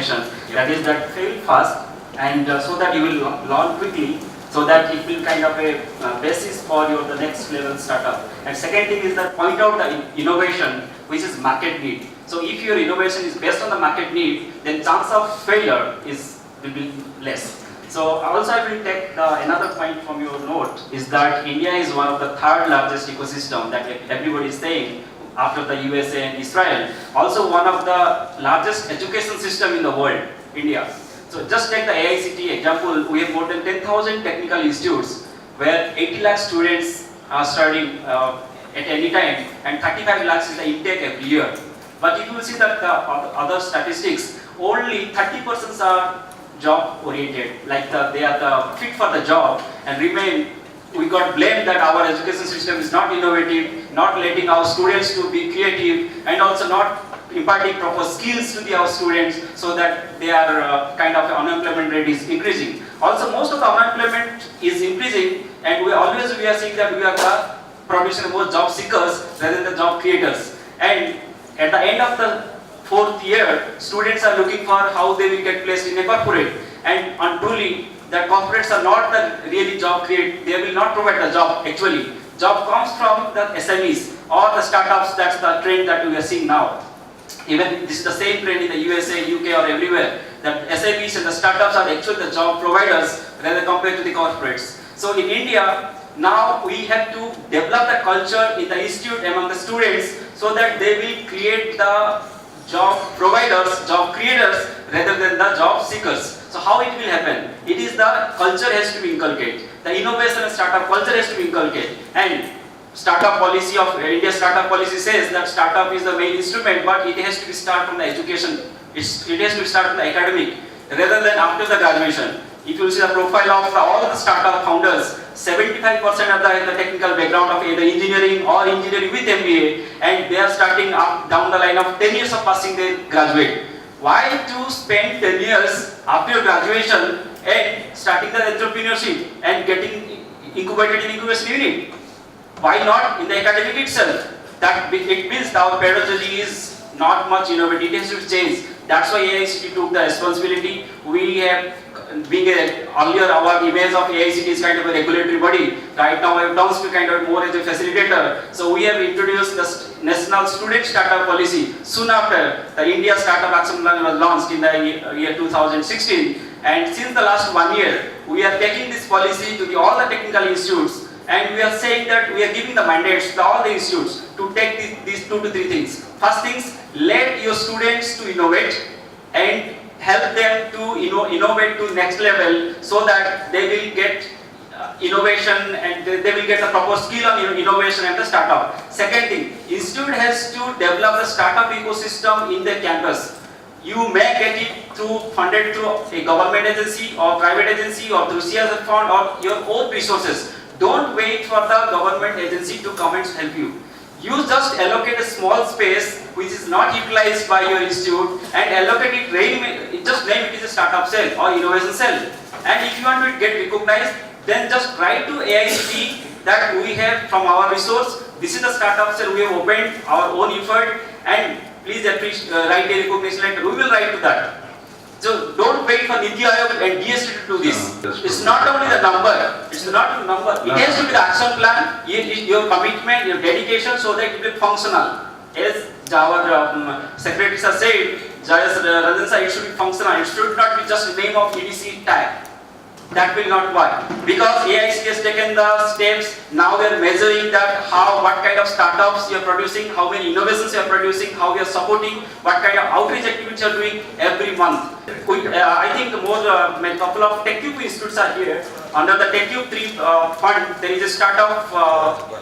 information. That is that fail fast, and so that you will learn quickly, so that it will kind of a basis for your the next level startup. And second thing is that point out the innovation which is market need. So if your innovation is based on the market need, then chance of failure will be less. So also I will take another point from your note is that India is one of the third largest ecosystem that everybody is saying after the USA and Israel. Also one of the largest education system in the world, India. So just take the AICTE example, we have more than 10,000 technical institutes where 80 lakh students are studying at any time, and 35 lakhs is the intake every year. But if you see that the other statistics, only 30% are job oriented, like they are the fit for the job, and we got blamed that our education system is not innovative, not letting our students to be creative, and also not imparting proper skills to our students, so that they are kind of unemployment rate is increasing. Also most of the unemployment is increasing, and we are seeing that we are producing more job seekers rather than the job creators. And at the end of the fourth year, students are looking for how they will get placed in a corporate, and truly the corporates are not the really job create, they will not provide the job actually. Job comes from the SMEs or the startups. That's the trend that we are seeing now. Even this is the same trend in the USA, UK or everywhere, that SMEs and the startups are actually the job providers rather compared to the corporates. So in India, now we have to develop the culture in the institute among the students, so that they will create the job providers, job creators rather than the job seekers. So how it will happen? It is the culture has to be inculcated. The innovation and startup culture has to be inculcated. And startup policy of India startup policy says that startup is the main instrument, but it has to be start from the education. It has to be start from the academic rather than after the graduation. If you see the profile of all the startup founders, 75% of the technical background of either engineering or engineering with MBA, and they are starting up down the line of 10 years of passing their graduate. Why to spend 10 years after your graduation and starting the entrepreneurship and getting incubated in incubation unit? Why not in the academic itself? That it means our pedagogy is not much innovative, it has to change. That's why AICTE took the responsibility. We have being earlier our image of AICTE is kind of a regulatory body. Right now I have done kind of more as a facilitator. So we have introduced the National Student Startup Policy. Soon after, the India Startup Action Plan was launched in the year 2016. And since the last 1 year, we are taking this policy to all the technical institutes, and we are saying that we are giving the mandates to all the institutes to take these 2 to 3 things. First things, let your students to innovate and help them to innovate to next level, so that they will get innovation and they will get the proper skill on innovation and the startup. Second thing, institute has to develop the startup ecosystem in their campus. You may get it funded through a government agency or private agency or through CSR fund or your own resources. Don't wait for the government agency to come and help you. You just allocate a small space which is not utilized by your institute and allocate it, just name it is a startup cell or innovation cell. And if you want to get recognized, then just write to AICTE that we have from our resource, this is the startup cell, we have opened our own effort, and please write a recognition letter. We will write to that. So don't wait for Niti Aayog and DST to do this. It's not only the number. It's not the number. It has to be the action plan, your commitment, your dedication, so that it will be functional. As our secretaries have said, Ranjan sir, it should be functional. It should not be just name of EDC tag. That will not work, because AICTE has taken the steps. Now they are measuring that what kind of startups you are producing, how many innovations you are producing, how you are supporting, what kind of outreach activities you are doing every month. I think a couple of TechCube institutes are here. Under the TechCube 3 fund, there is a startup.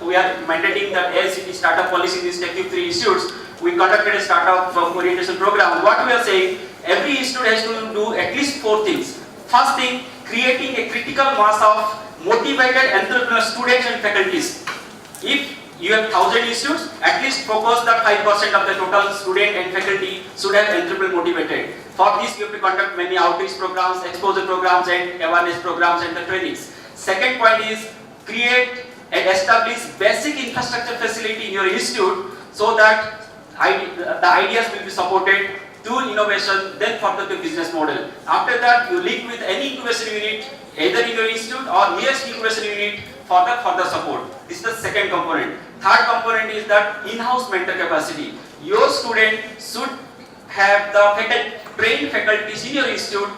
We are mandating the AICTE startup policy in these TechCube 3 institutes. We conducted a startup orientation program. What we are saying, every institute has to do at least 4 things. First thing, creating a critical mass of motivated entrepreneur students and faculties. If you have 1,000 institutes, at least focus that 5% of the total student and faculty should have entrepreneur motivated. For this, you have to conduct many outreach programs, exposure programs, and awareness programs and the trainings. Second point is create and establish basic infrastructure facility in your institute, so that the ideas will be supported tool innovation, then further to business model. After that, you link with any incubation unit, either in your institute or nearest incubation unit for the further support. This is the second component. Third component is that in-house mentor capacity. Your student should have the trained faculties in your institute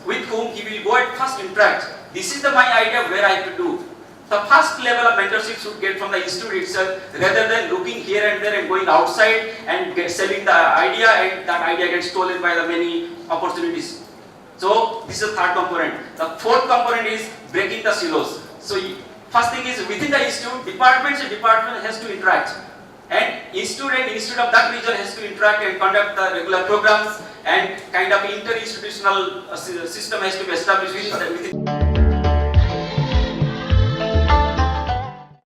with whom he will go and first interact. This is my idea where I have to do. The first level of mentorship should get from the institute itself, rather than looking here and there and going outside and selling the idea, and that idea gets stolen by the many opportunities. So this is the third component. The fourth component is breaking the silos. So first thing is within the institute, department has to interact, and institute of that region has to interact and conduct the regular programs, and kind of inter-institutional system has to be established within